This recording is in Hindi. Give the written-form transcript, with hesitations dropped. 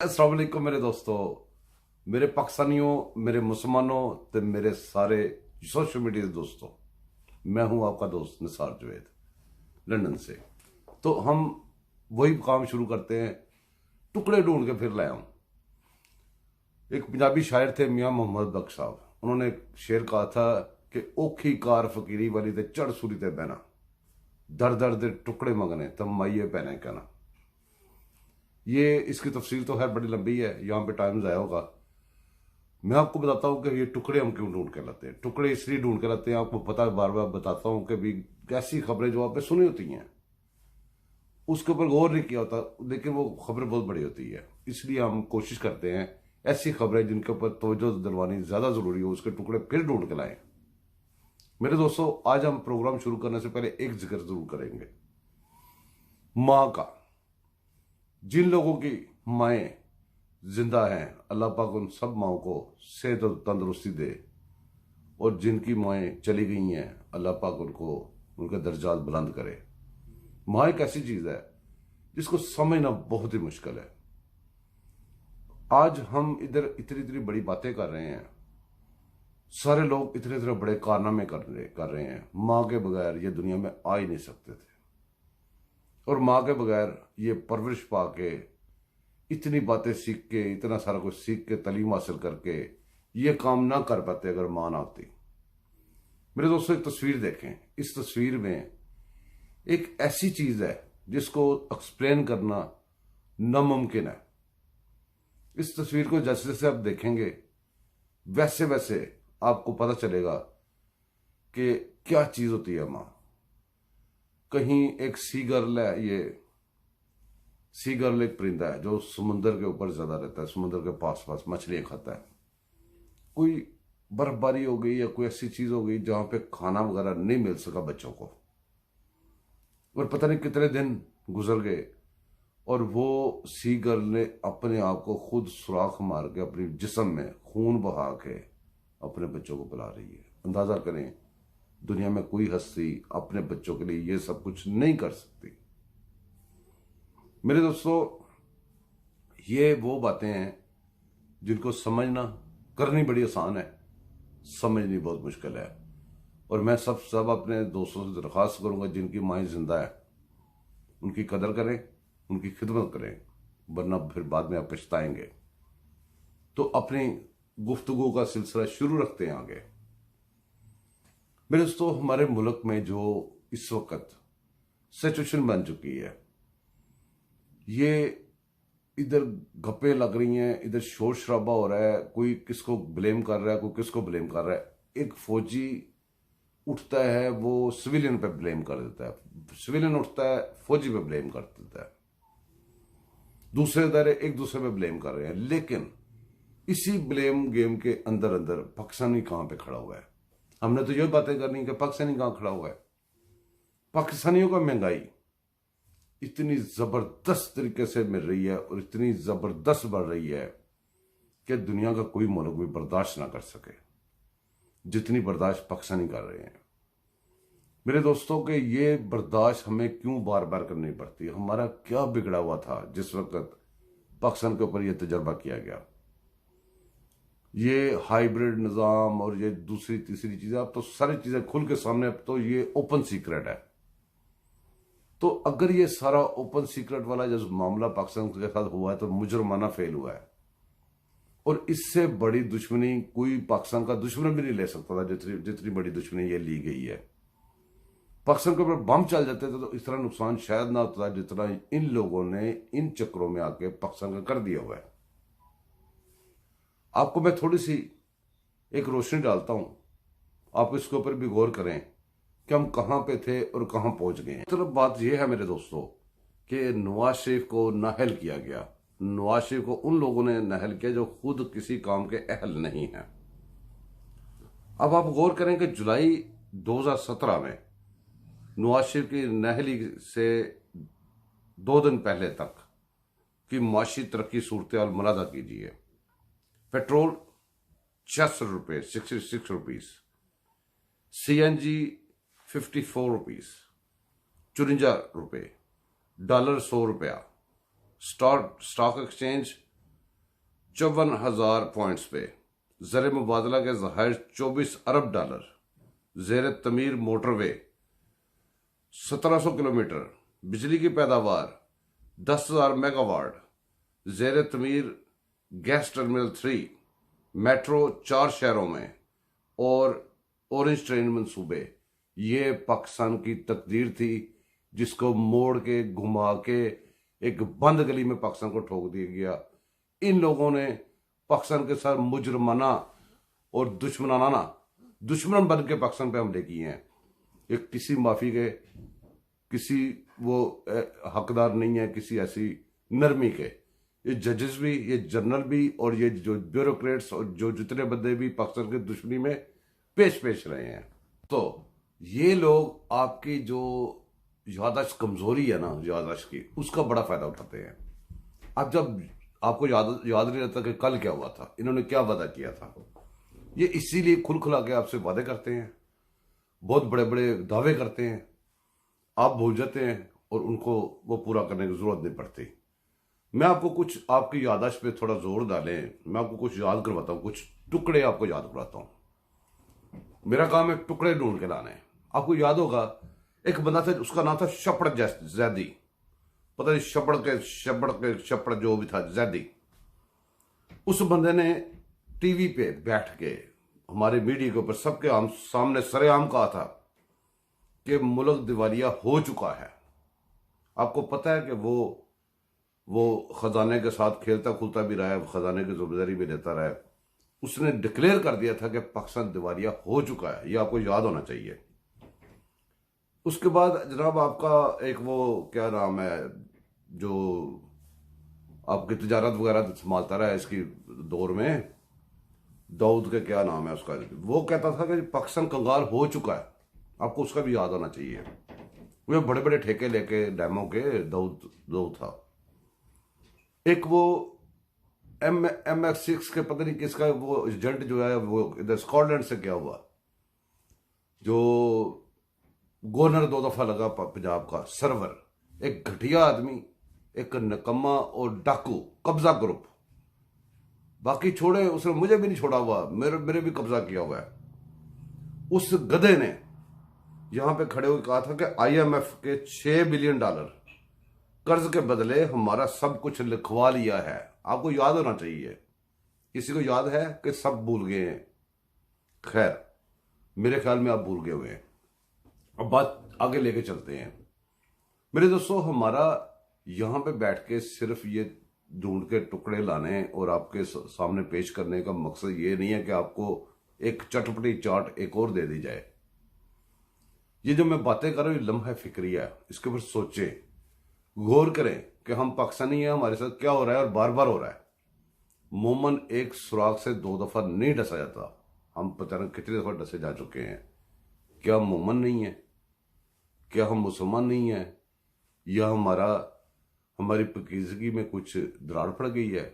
अस्सलाम वालेकुम मेरे दोस्तों, मेरे पाकिस्तानियों, मेरे मुसलमानों ते मेरे सारे सोशल मीडिया के दोस्तों। मैं हूं आपका दोस्त निसार जवेद, लंदन से। तो हम वही काम शुरू करते हैं, टुकड़े ढूंढ के फिर लाया हूं। एक पंजाबी शायर थे मियां मोहम्मद बख्श साहब। उन्होंने एक शेर कहा था कि औखी कार फकीरी वाली ते चढ़ सूरी ते बहना, दर दर दे टुकड़े मंगने तब माइये पहने कहना। ये इसकी तफसील तो है, बड़ी लंबी है, यहाँ पे टाइम ज़ाया होगा। मैं आपको बताता हूँ कि ये टुकड़े हम क्यों ढूंढ के लाते हैं। टुकड़े इसलिए ढूंढ के लाते हैं, आपको पता है, बार बार बताता हूँ कि भी ऐसी खबरें जो आपने सुनी होती हैं उसके ऊपर गौर नहीं किया होता, लेकिन वो खबरें बहुत बड़ी होती है। इसलिए हम कोशिश करते हैं ऐसी खबरें जिनके ऊपर तवज्जो दिलवानी ज़्यादा ज़रूरी हो, उसके टुकड़े फिर ढूंढ के लाएं। मेरे दोस्तों, आज हम प्रोग्राम शुरू करने से पहले एक जिक्र जरूर करेंगे, माँ का। जिन लोगों की माएँ जिंदा हैं, अल्लाह पाक उन सब माओं को सेहत और तंदुरुस्ती दे, और जिनकी माएँ चली गई हैं, अल्लाह पाक उनको उनके दर्जात बुलंद करे। माँ एक ऐसी चीज़ है जिसको समझना बहुत ही मुश्किल है। आज हम इधर इतनी इतनी बड़ी बातें कर रहे हैं, सारे लोग इतने इतने बड़े कारनामे कर रहे हैं। माँ के बगैर ये दुनिया में आ ही नहीं सकते थे, और माँ के बगैर ये परवरिश पा के, इतनी बातें सीख के, इतना सारा कुछ सीख के, तालीम हासिल करके ये काम ना कर पाते अगर माँ ना होती। मेरे दोस्तों, एक तस्वीर देखें। इस तस्वीर में एक ऐसी चीज है जिसको एक्सप्लेन करना नामुमकिन है। इस तस्वीर को जैसे जैसे आप देखेंगे वैसे वैसे आपको पता चलेगा कि क्या चीज होती है माँ। कहीं एक सी गर्ल है, ये सी गर्ल एक परिंदा है जो समुंदर के ऊपर ज्यादा रहता है, समुंदर के पास पास मछलियां खाता है। कोई बर्फबारी हो गई या कोई ऐसी चीज हो गई जहां पे खाना वगैरह नहीं मिल सका बच्चों को, और पता नहीं कितने दिन गुजर गए, और वो सी गर्ल ने अपने आप को खुद सुराख मार के अपने जिस्म में खून बहा के अपने बच्चों को पिला रही है। अंदाजा करें, दुनिया में कोई हस्ती अपने बच्चों के लिए ये सब कुछ नहीं कर सकती। मेरे दोस्तों, ये वो बातें हैं जिनको समझना, करनी बड़ी आसान है, समझनी बहुत मुश्किल है। और मैं सब अपने दोस्तों से दरख्वास्त करूंगा, जिनकी माएँ जिंदा है उनकी कदर करें, उनकी खिदमत करें, वरना फिर बाद में आप पछताएंगे। तो अपनी गुफ्तगू का सिलसिला शुरू रखते हैं आगे। मेरे दोस्तों, हमारे मुल्क में जो इस वक्त सिचुएशन बन चुकी है, ये इधर गप्पे लग रही हैं, इधर शोर शराबा हो रहा है, कोई किसको ब्लेम कर रहा है, कोई किसको ब्लेम कर रहा है। एक फौजी उठता है, वो सिविलियन पे ब्लेम कर देता है, सिविलियन उठता है फौजी पे ब्लेम कर देता है, दूसरे इधर एक दूसरे पे ब्लेम कर रहे हैं। लेकिन इसी ब्लेम गेम के अंदर अंदर पाकिस्तानी कहां पे खड़ा हुआ है? हमने तो ये बातें करनी कि पाकिस्तानी कहां खड़ा हुआ है। पाकिस्तानियों का महंगाई इतनी जबरदस्त तरीके से मिल रही है और इतनी जबरदस्त बढ़ रही है कि दुनिया का कोई मुल्क भी बर्दाश्त ना कर सके जितनी बर्दाश्त पाकिस्तानी कर रहे हैं। मेरे दोस्तों के ये बर्दाश्त हमें क्यों बार बार करनी पड़ती है? हमारा क्या बिगड़ा हुआ था जिस वक्त पाकिस्तान के ऊपर यह तजर्बा किया गया? ये हाइब्रिड निज़ाम और ये दूसरी तीसरी चीजें, अब तो सारी चीजें खुल के सामने, अब तो ये ओपन सीक्रेट है। तो अगर ये सारा ओपन सीक्रेट वाला जो मामला पाकिस्तान के साथ हुआ है तो मुजरमाना फेल हुआ है, और इससे बड़ी दुश्मनी कोई पाकिस्तान का दुश्मन भी नहीं ले सकता था जितनी बड़ी दुश्मनी ये ली गई है। पाकिस्तान के ऊपर बम चल जाते थे तो इस तरह नुकसान शायद ना होता जितना इन लोगों ने इन चक्रों में आके पाकिस्तान का कर दिया हुआ है। आपको मैं थोड़ी सी एक रोशनी डालता हूं, आप इसके ऊपर भी गौर करें कि हम कहां पे थे और कहां पहुंच गए हैं। मतलब बात यह है मेरे दोस्तों कि नवाज शरीफ को नाअहल किया गया। नवाज शरीफ को उन लोगों ने नाअहल किया जो खुद किसी काम के अहल नहीं है। अब आप गौर करें कि जुलाई 2017 में नवाज शरीफ की नाअहली से 2 दिन पहले तक की माशी तरक्की सूरत हाल मुलादा कीजिए। पेट्रोल 66 रुपये, 66 रुपीज, CNG 54 रुपीज, 54 रुपये, डॉलर 100 रुपया, स्टॉक एक्सचेंज 54,000 पॉइंट्स पे, ज़र मुबादला के ज़खायर 24 अरब डॉलर, ज़ेर तमीर मोटरवे 1700 किलोमीटर, बिजली की पैदावार 10,000 मेगावाट, ज़ेर तमीर गैस टर्मिनल 3, मेट्रो 4 शहरों में और ऑरेंज ट्रेन मंसूबे। ये पाकिस्तान की तकदीर थी जिसको मोड़ के घुमा के एक बंद गली में पाकिस्तान को ठोक दिया गया। इन लोगों ने पाकिस्तान के साथ मुजरमाना और दुश्मन बन के पाकिस्तान पे हमले किए हैं। ये किसी माफी के, किसी वो हकदार नहीं है, किसी ऐसी नरमी के। ये जजेस भी, ये जनरल भी और ये जो ब्यूरोक्रेट्स और जो जितने बंदे भी पाकिस्तान की दुश्मनी में पेश रहे हैं। तो ये लोग आपकी जो याददाश्त कमजोरी है ना, याददाश्त की, उसका बड़ा फायदा उठाते हैं। अब जब आपको याद नहीं रहता कि कल क्या हुआ था, इन्होंने क्या वादा किया था, ये इसीलिए खुला के आपसे वादे करते हैं, बहुत बड़े बड़े दावे करते हैं, आप भूल जाते हैं और उनको वो पूरा करने की जरूरत नहीं पड़ती। मैं आपको कुछ आपकी याददाश्त पे थोड़ा जोर डालें, मैं आपको कुछ याद करवाता हूँ, कुछ टुकड़े आपको याद करवाता हूँ। मेरा काम है टुकड़े ढूंढ के लाने। आपको याद होगा एक बंदा था, उसका नाम था शपड़ जैदी, पता नहीं शपड़ जो भी था, जैदी। उस बंदे ने टीवी पे बैठ के हमारे मीडिया के ऊपर सबके सामने सरेआम कहा था कि मुल्क दिवालिया हो चुका है। आपको पता है कि वो खजाने के साथ खेलता खुलता भी रहा है, खजाने की जिम्मेदारी भी लेता रहा है। उसने डिक्लेयर कर दिया था कि पाकिस्तान दिवालिया हो चुका है, ये आपको याद होना चाहिए। उसके बाद जनाब आपका एक वो क्या नाम है जो आपकी तिजारत वगैरह संभालता रहा है इसकी दौर में, दाऊद का क्या नाम है उसका, वो कहता था कि पाकिस्तान कंगाल हो चुका है। आपको उसका भी याद होना चाहिए। वो बड़े बड़े ठेके लेके डैमों के दाऊद था। एक वो MX6 के पता नहीं किसका वो एजेंट जो है, वो इधर स्कॉटलैंड से क्या हुआ, जो गवर्नर 2 दफा लगा पंजाब का, सर्वर, एक घटिया आदमी, एक नकम्मा और डाकू, कब्जा ग्रुप। बाकी छोड़े, उसने मुझे भी नहीं छोड़ा हुआ, मेरे भी कब्जा किया हुआ है। उस गधे ने यहां पे खड़े होकर कहा था कि IMF के $6 बिलियन कर्ज के बदले हमारा सब कुछ लिखवा लिया है। आपको याद होना चाहिए। किसी को याद है कि सब भूल गए हैं? खैर, मेरे ख्याल में आप भूल गए हुए हैं। अब बात आगे लेके चलते हैं। मेरे दोस्तों, हमारा यहां पे बैठ के सिर्फ ये ढूंढ के टुकड़े लाने और आपके सामने पेश करने का मकसद ये नहीं है कि आपको एक चटपटी चाट एक और दे दी जाए। ये जो मैं बातें कर रहा हूं, लम्हा फिक्रिया है, इसके ऊपर सोचें, गौर करें कि हम पाकिस्तानी हैं, हमारे साथ क्या हो रहा है और बार बार हो रहा है। मोमन एक सुराग से 2 दफा नहीं डसा जाता। हम पता नहीं कितने दफा डसे जा चुके हैं। क्या हम मोमन नहीं है? क्या हम मुसलमान नहीं है? या हमारी पाकीज़गी में कुछ दरार पड़ गई है?